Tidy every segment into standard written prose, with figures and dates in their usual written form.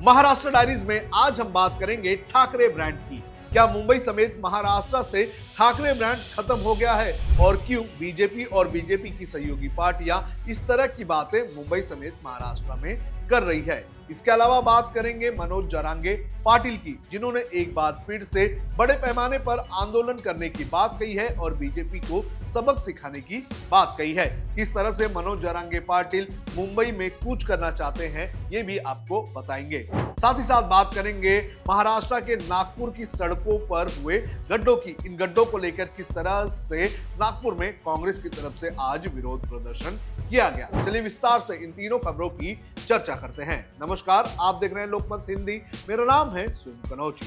Maharashtra diaries में आज हम बात करेंगे ठाकरे ब्रांड की। क्या मुंबई समेत महाराष्ट्र से ठाकरे ब्रांड खत्म हो गया है और क्यों बीजेपी और बीजेपी की सहयोगी पार्टियां इस तरह की बातें मुंबई समेत महाराष्ट्र में कर रही है। इसके अलावा बात करेंगे मनोज जरांगे पाटिल की, जिन्होंने एक बार फिर से बड़े पैमाने पर आंदोलन करने की बात कही है और बीजेपी को सबक सिखाने की बात कही है। किस तरह से मनोज जरांगे पाटिल मुंबई में कूच करना चाहते हैं, ये भी आपको बताएंगे। साथ ही साथ बात करेंगे महाराष्ट्र के नागपुर की सड़कों पर हुए गड्ढों की। इन गड्ढों को लेकर किस तरह से नागपुर में कांग्रेस की तरफ से आज विरोध प्रदर्शन किया गया। चलिए विस्तार से इन तीनों खबरों की चर्चा करते हैं। नमस्कार, आप देख रहे हैं लोकमत हिंदी। मेरा नाम है सुन कनौजी।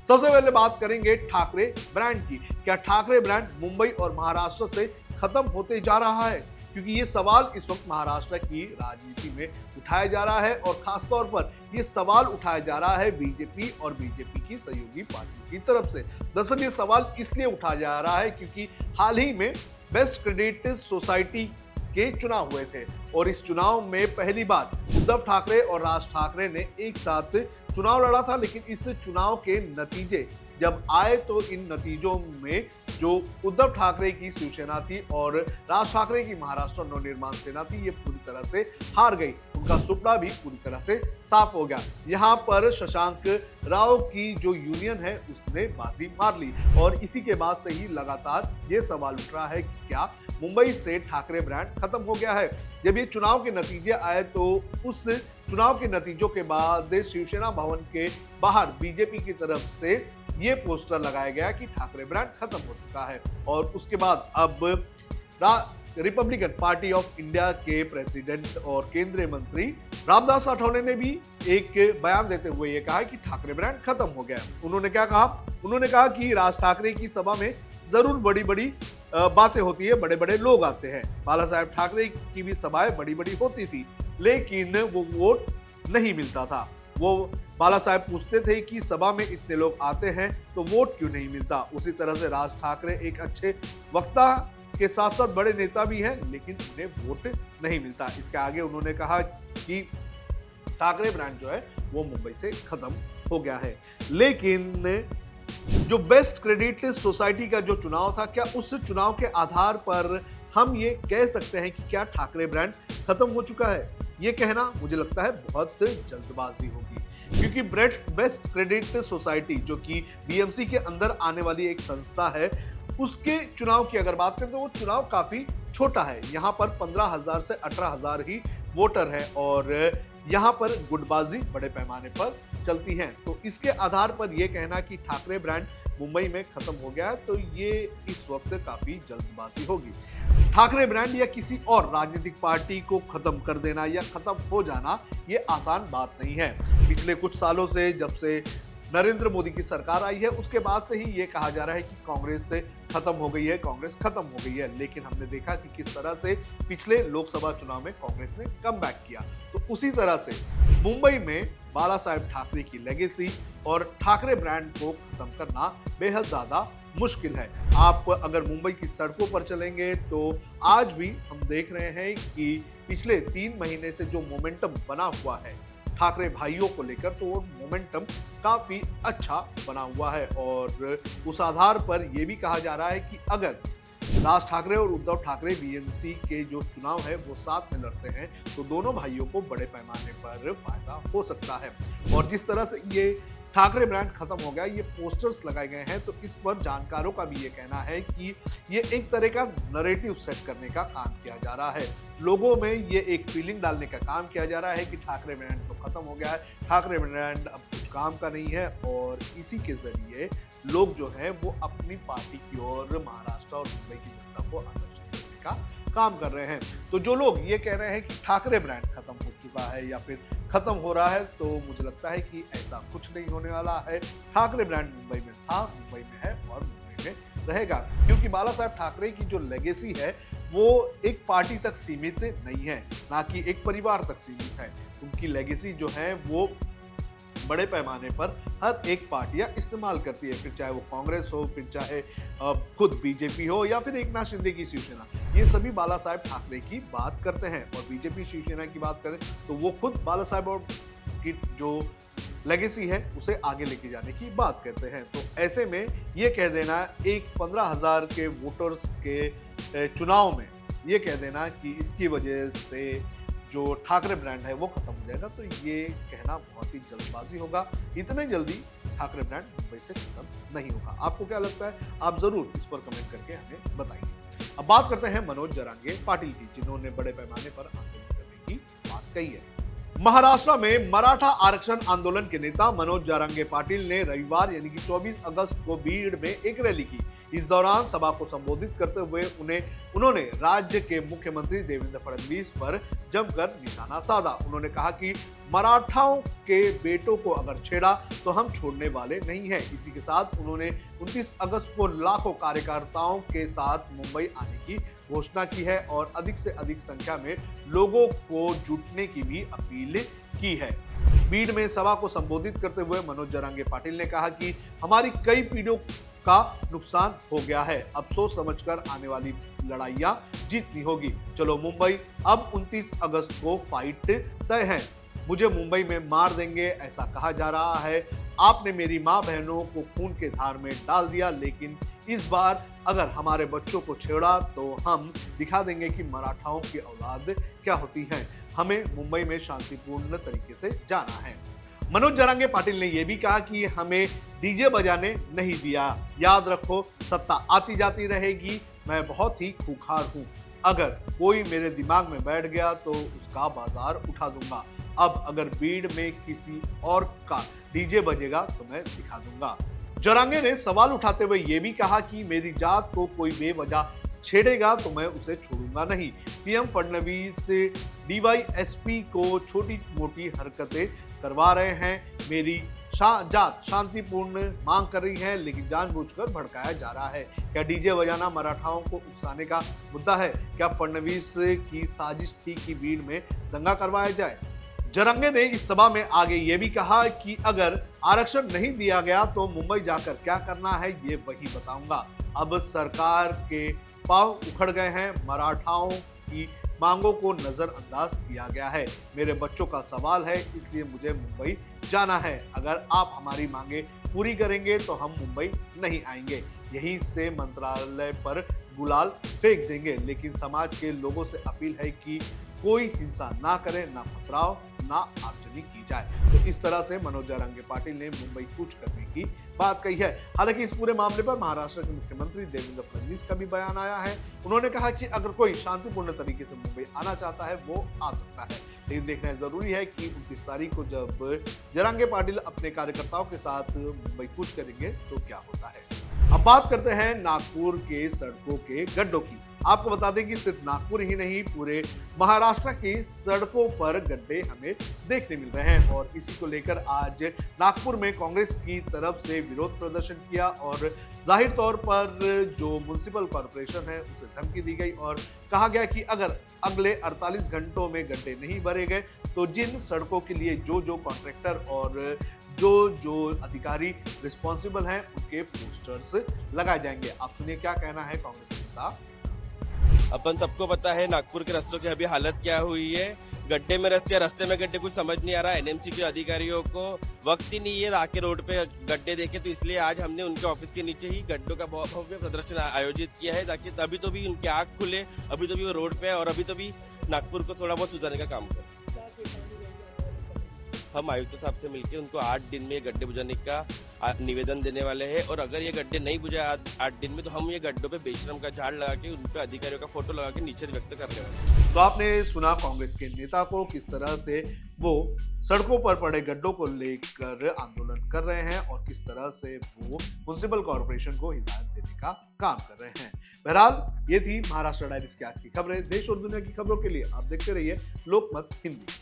सबसे पहले बात करेंगे ठाकरे ब्रांड की। क्या ठाकरे ब्रांड मुंबई और महाराष्ट्र से खत्म होते जा रहा है? क्योंकि ये सवाल इस वक्त महाराष्ट्र की राजनीति में उठाया जा रहा है और खासतौर पर ये सवाल उठाया जा रहा है बीजेपी और बीजेपी की सहयोगी पार्टियों की तरफ से। दरअसल ये सवाल इसलिए उठाया जा रहा है क्योंकि हाल ही में बेस्ट क्रेडिट सोसाइटी के चुनाव हुए थे और इस चुनाव में पहली बार उद्धव ठाकरे और राज ठाकरे ने एक साथ चुनाव लड़ा था। लेकिन इस चुनाव के नतीजे जब आए तो इन नतीजों में जो उद्धव ठाकरे की शिवसेना थी और राज ठाकरे की महाराष्ट्र नवनिर्माण सेना थी, ये पूरी तरह से हार गई। उनका सुपना भी पूरी तरह से साफ हो गया। यहाँ पर शशांक राव की जो यूनियन है उसने बाजी मार ली और इसी के बाद से ही लगातार ये सवाल उठ रहा है कि क्या मुंबई से ठाकरे ब्रांड खत्म हो गया है। जब ये चुनाव के नतीजे आए तो उस चुनाव के नतीजों के बाद शिवसेना भवन के बाहर बीजेपी की तरफ से ये पोस्टर लगाया गया कि ठाकरे ब्रांड खत्म हो चुका है। और उसके बाद अब रिपब्लिकन पार्टी ऑफ इंडिया के प्रेसिडेंट और केंद्रीय मंत्री रामदास आठवले ने भी एक बयान देते हुए ये कहा कि ठाकरे ब्रांड खत्म हो गया। उन्होंने क्या कहा? उन्होंने कहा कि राज ठाकरे की सभा में जरूर बड़ी बड़ी बातें होती है, बड़े बड़े लोग आते हैं। बाला साहेब ठाकरे की भी सभाएं बड़ी बड़ी होती थी, लेकिन वो वोट नहीं मिलता था। वो बाला साहेब पूछते थे कि सभा में इतने लोग आते हैं तो वोट क्यों नहीं मिलता। उसी तरह से राज ठाकरे एक अच्छे वक्ता के साथ साथ बड़े नेता भी हैं, लेकिन उन्हें वोट नहीं मिलता। इसके आगे उन्होंने कहा कि ठाकरे ब्रांड जो है वो मुंबई से खत्म हो गया है। लेकिन जो बेस्ट क्रेडिट सोसाइटी का जो चुनाव था, क्या उस चुनाव के आधार पर हम ये कह सकते हैं कि क्या ठाकरे ब्रांड खत्म हो चुका है? ये कहना मुझे लगता है बहुत जल्दबाजी होगी, क्योंकि बेस्ट क्रेडिट सोसाइटी जो कि बीएमसी के अंदर आने वाली एक संस्था है, उसके चुनाव की अगर बात करें तो वो चुनाव काफी छोटा है। यहाँ पर 15,000 से 18,000 ही वोटर है और यहाँ पर गुटबाजी बड़े पैमाने पर चलती है। तो इसके आधार पर यह कहना कि ठाकरे ब्रांड मुंबई में खत्म हो गया है, तो ये इस वक्त काफी जल्दबाजी होगी। ठाकरे ब्रांड या किसी और राजनीतिक पार्टी को खत्म कर देना या खत्म हो जाना ये आसान बात नहीं है। पिछले कुछ सालों से जब से नरेंद्र मोदी की सरकार आई है उसके बाद से ही ये कहा जा रहा है कि कांग्रेस से खत्म हो गई है, कांग्रेस खत्म हो गई है। लेकिन हमने देखा कि किस तरह से पिछले लोकसभा चुनाव में कांग्रेस ने कमबैक किया। तो उसी तरह से मुंबई में बाला साहेब ठाकरे की लेगेसी और ठाकरे ब्रांड को खत्म करना बेहद ज्यादा मुश्किल है। आप अगर मुंबई की सड़कों पर चलेंगे तो आज भी हम देख रहे हैं कि पिछले 3 महीने से जो मोमेंटम बना हुआ है ठाकरे भाइयों को लेकर, तो वो मोमेंटम काफी अच्छा बना हुआ है। और उस आधार पर यह भी कहा जा रहा है कि अगर राज ठाकरे और उद्धव ठाकरे बीएमसी के जो चुनाव है वो साथ में लड़ते हैं तो दोनों भाइयों को बड़े पैमाने पर फायदा हो सकता है। और जिस तरह से ये ठाकरे ब्रांड खत्म हो गया, ये पोस्टर्स लगाए गए हैं, तो इस पर जानकारों का भी ये कहना है कि ये एक तरह का नैरेटिव सेट करने का काम किया जा रहा है। लोगों में ये एक फीलिंग डालने का काम किया जा रहा है कि ठाकरे ब्रांड तो खत्म हो गया है, ठाकरे ब्रांड अब कुछ काम का नहीं है। और इसी के जरिए लोग जो है वो अपनी पार्टी की ओर महाराष्ट्र और मुंबई की जनता को आकर्षित करने का काम कर रहे हैं। तो जो लोग ये कह रहे हैं कि ठाकरे ब्रांड खत्म हो चुका है या फिर खत्म हो रहा है, तो मुझे लगता है कि ऐसा कुछ नहीं होने वाला है। ठाकरे ब्रांड मुंबई में था, मुंबई में है और मुंबई में रहेगा, क्योंकि बाला साहेब ठाकरे की जो लेगेसी है वो एक पार्टी तक सीमित नहीं है, ना कि एक परिवार तक सीमित है। उनकी लेगेसी जो है वो बड़े पैमाने पर हर एक पार्टियां इस्तेमाल करती है, फिर चाहे वो कांग्रेस हो, फिर चाहे खुद बीजेपी हो या फिर एकनाथ शिंदे की शिवसेना, ये सभी बाला साहेब ठाकरे की बात करते हैं। और बीजेपी शिवसेना की बात करें तो वो खुद बाला साहेब और की जो लेगेसी है उसे आगे लेके जाने की बात करते हैं। तो ऐसे में ये कह देना एक 15,000 के वोटर्स के चुनाव में ये कह देना कि इसकी वजह से जो ठाकरे ब्रांड है वो खत्म हो जाएगा, तो ये कहना बहुत ही जल्दबाजी होगा। इतने जल्दी ठाकरे ब्रांड मुंबई से खत्म नहीं होगा। आपको क्या लगता है? आप जरूर इस पर कमेंट करके हमें बताइए। अब बात करते हैं मनोज जरांगे पाटिल की, जिन्होंने बड़े पैमाने पर आंदोलन करने की बात कही है। महाराष्ट्र में मराठा आरक्षण आंदोलन के नेता मनोज जरांगे पाटिल ने रविवार यानी कि 24 अगस्त को बीड़ में एक रैली की। इस दौरान सभा को संबोधित करते हुए उन्होंने राज्य के मुख्यमंत्री देवेंद्र फडणवीस पर जमकर निशाना साधा। उन्होंने कहा कि मराठाओं के बेटों को अगर छेड़ा तो हम छोड़ने वाले नहीं हैं। इसी के साथ उन्होंने 29 अगस्त को लाखों कार्यकर्ताओं के साथ मुंबई आने की घोषणा की है और अधिक से अधिक संख्या में लोगों को जुटने की भी अपील की है। बीड़ में सभा को संबोधित करते हुए मनोज जरांगे पाटिल ने कहा कि हमारी कई पीढ़ियों का नुकसान हो गया है, अब सोच समझकर आने वाली लड़ाइयां जीतनी होगी। चलो मुंबई, अब 29 अगस्त को फाइट तय है। मुझे मुंबई में मार देंगे ऐसा कहा जा रहा है। आपने मेरी माँ बहनों को खून के धार में डाल दिया, लेकिन इस बार अगर हमारे बच्चों को छेड़ा तो हम दिखा देंगे कि मराठाओं की औलाद क्या होती है। हमें मुंबई में शांतिपूर्ण तरीके से जाना है। मनोज जरांगे पाटिल ने यह भी कहा कि हमें डीजे बजाने नहीं दिया। याद रखो, सत्ता आती जाती रहेगी। मैं बहुत ही खूंखार हूं। अगर कोई मेरे दिमाग में बैठ गया तो उसका बाजार उठा दूंगा। अब अगर भीड़ में किसी और का डीजे बजेगा तो मैं दिखा दूंगा। जरांगे ने सवाल उठाते हुए यह भी कहा कि मेरी जात को कोई बेवजह छेड़ेगा तो मैं उसे छोड़ूंगा नहीं। सीएम फडणवीस डीवाईएसपी को छोटी मोटी हरकतें करवा रहे हैं। मेरी जात शांतिपूर्ण मांग कर रही है, लेकिन जानबूझकर भड़काया जा रहा है। क्या डीजे बजाना मराठाओं को उकसाने का मुद्दा है? क्या फडणवीस की साजिश थी कि भीड़ में दंगा करवाया जाए? जरांगे ने इस सभा में आगे ये भी कहा कि अगर आरक्षण नहीं दिया गया तो मुंबई जाकर क्या करना है ये वही बताऊंगा। अब सरकार के पांव उखड़ गए हैं। मराठाओं की मांगों को नजरअंदाज किया गया है। मेरे बच्चों का सवाल है, इसलिए मुझे मुंबई जाना है। अगर आप हमारी मांगे पूरी करेंगे तो हम मुंबई नहीं आएंगे। यहीं से मंत्रालय पर गुलाल फेंक देंगे। लेकिन समाज के लोगों से अपील है कि कोई हिंसा ना करे, ना पथराव, ना आगजनी की जाए। तो इस तरह से मनोज जरांगे पाटिल ने मुंबई कूच करने की बात कही है। हालांकि इस पूरे मामले पर महाराष्ट्र के मुख्यमंत्री देवेंद्र फडणवीस का भी बयान आया है। उन्होंने कहा कि अगर कोई शांतिपूर्ण तरीके से मुंबई आना चाहता है वो आ सकता है, लेकिन देखना जरूरी है कि 29 तारीख को जब जरांगे पाटिल अपने कार्यकर्ताओं के साथ मुंबई कूच करेंगे तो क्या होता है। अब बात करते हैं नागपुर के सड़कों के गड्ढों की। आपको बता दें कि सिर्फ नागपुर ही नहीं, पूरे महाराष्ट्र की सड़कों पर गड्ढे हमें देखने मिल रहे हैं और इसी को लेकर आज नागपुर में कांग्रेस की तरफ से विरोध प्रदर्शन किया और जाहिर तौर पर जो म्युनिसिपल कॉर्पोरेशन है उसे धमकी दी गई और कहा गया कि अगर अगले 48 घंटों में गड्ढे नहीं भरे गए तो जिन सड़कों के लिए जो कॉन्ट्रैक्टर और जो अधिकारी रिस्पॉन्सिबल हैं उनके पोस्टर्स लगाए जाएंगे। आप सुनिए क्या कहना है कांग्रेस नेता। अपन सबको पता है नागपुर के रास्तों की अभी हालत क्या हुई है। गड्ढे में रास्ते में गड्ढे, कुछ समझ नहीं आ रहा। एनएमसी के अधिकारियों को वक्त ही नहीं है आके रोड पे गड्ढे देखे, तो इसलिए आज हमने उनके ऑफिस के नीचे ही गड्ढों का भव्य प्रदर्शन आयोजित किया है, ताकि अभी तो भी उनकी आंख खुले, अभी तो भी वो रोड पे है और अभी तो भी नागपुर को थोड़ा बहुत सुधारने का काम करें। हम आयुक्त साहब से मिलकर उनको 8 दिन में गड्ढे बुझाने का निवेदन देने वाले हैं और अगर ये गड्ढे नहीं बुझाए 8 दिन में तो हम ये गड्ढों पे बेशरम का झाड़ लगा के उन पे अधिकारियों का फोटो लगा के नीचे व्यक्त करने वाले। तो आपने सुना कांग्रेस के नेता को, किस तरह से वो सड़कों पर पड़े गड्ढों को लेकर आंदोलन कर रहे हैं और किस तरह से वो म्युनिसिपल कॉर्पोरेशन को हिदायत देने का काम कर रहे हैं। बहरहाल ये थी महाराष्ट्र डायरीज की आज की खबरें। देश और दुनिया की खबरों के लिए आप देखते रहिए लोकमत हिंदी।